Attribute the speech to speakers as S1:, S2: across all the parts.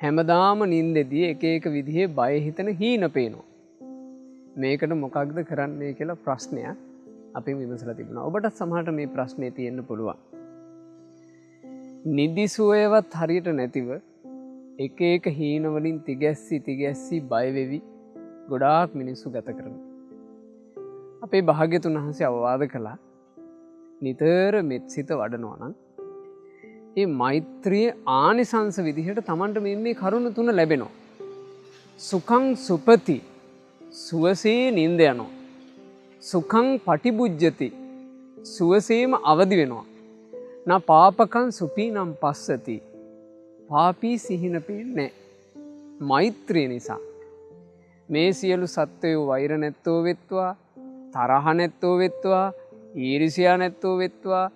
S1: හැමදාම නින්දෙදී එක එක විදිහේ බය හිතන හීන පේනවා. මේකට මොකක්ද කරන්නේ කියලා ප්‍රශ්නයක් අපි විමසලා තිබුණා. ඔබට සමහරට මේ ප්‍රශ්නේ තියෙන්න පුළුවන්. නිදි සුවයවත් හරියට නැතිව එක එක හීන වලින් තිගැස්සි බය වෙවි ගොඩාක් මිනිස්සු ගත කරනවා. අපේ භාග්‍යතුන් වහන්සේ අවවාද කළා නිතර මෙත් සිත වඩනවා නම් මේ මෛත්‍රිය ආනිසංස විදිහට Tamanට මේ කරුණ තුන ලැබෙනවා. සුඛං සුපති සුවසේ නින්ද යනවා. සුඛං පටිබුජ්ජති සුවසේම අවදි වෙනවා. නා පාපකං සුපීනම් පස්සති පාපී සිහින පේන්නේ. මෛත්‍රිය නිසා මේ සියලු සත්වයෝ වෛර නැත්තෝ වෙත්වා, තරහ නැත්තෝ වෙත්වා, ඊර්ෂ්‍යා නැත්තෝ වෙත්වා,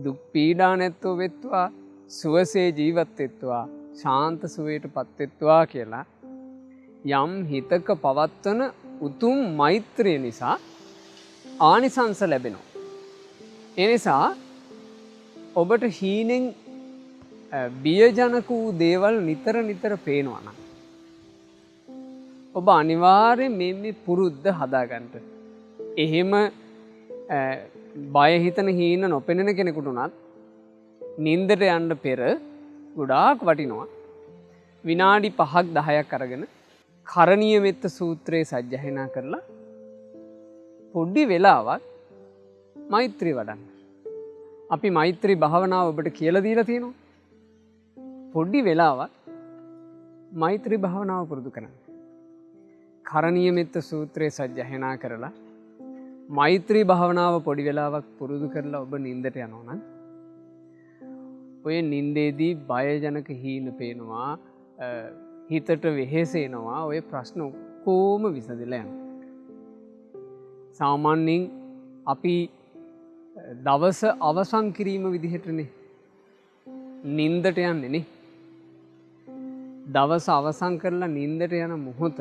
S1: දුක් පීඩා නැත්තෝ වෙත්වා, සුවසේ ජීවත් වෙත්වා, ශාන්ත සුවයට පත් වෙත්වා කියලා යම් හිතක පවත්වන උතුම් මෛත්‍රිය නිසා ආනිසංස ලැබෙනවා. ඒ නිසා ඔබට හීනෙන් බියජනක වූ දේවල් නිතර පේනවා නම් ඔබ අනිවාර්යෙන් මේ පුරුද්ද හදාගන්න. එහෙම බය හිතන හීන නොපෙනෙන කෙනෙකුට උනත් නින්දට යන්න පෙර ගොඩාක් වටිනවා. විනාඩි 5ක් 10ක් අරගෙන කරණීය මෙත්ත සූත්‍රයේ සජ්ජායනා කරලා පොඩි වෙලාවක් මෛත්‍රී වඩන්න. අපි මෛත්‍රී භාවනාව ඔබට කියලා දීලා තියෙනවා. පොඩි වෙලාවක් මෛත්‍රී භාවනාව පුරුදු කරන්න. කරණීය මෙත්ත සූත්‍රයේ සජ්ජායනා කරලා මෛත්‍රී භාවනාව පොඩි වෙලාවක් පුරුදු කරලා ඔබ නින්දට යනවා නම් ඔය නින්දේදී බයජනක හීන පේනවා, හිතට වෙහෙසෙනවා, ඔය ප්‍රශ්න ඔක්කොම විසඳලා යනවා. සාමාන්‍යයෙන් අපි දවස අවසන් කිරීම විදිහටනේ නින්දට යන්නේ නේ. දවස අවසන් කරලා නින්දට යන මොහොත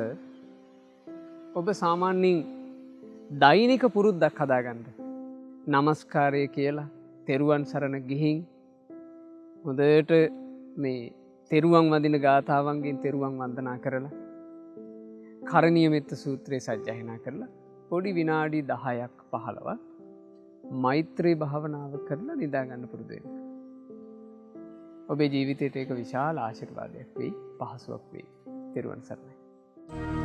S1: ඔබ සාමාන්‍යයෙන් දෛනික පුරුද්දක් හදාගන්න. නමස්කාරය කියලා තෙරුවන් සරණ ගිහින් හොඳට මේ තෙරුවන් වඳින ගාථාවන්ගෙන් තෙරුවන් වන්දනා කරලා කරණීය මෙත්ත සූත්‍රයේ සජ්ජායනා කරලා පොඩි විනාඩි 10ක් 15ක් මෛත්‍රී භාවනාව කරලා නිදා ගන්න පුරුදු වෙන්න. ඔබේ ජීවිතයට ඒක විශාල ආශිර්වාදයක් වෙයි, පහසුවක් වෙයි. තෙරුවන් සරණයි.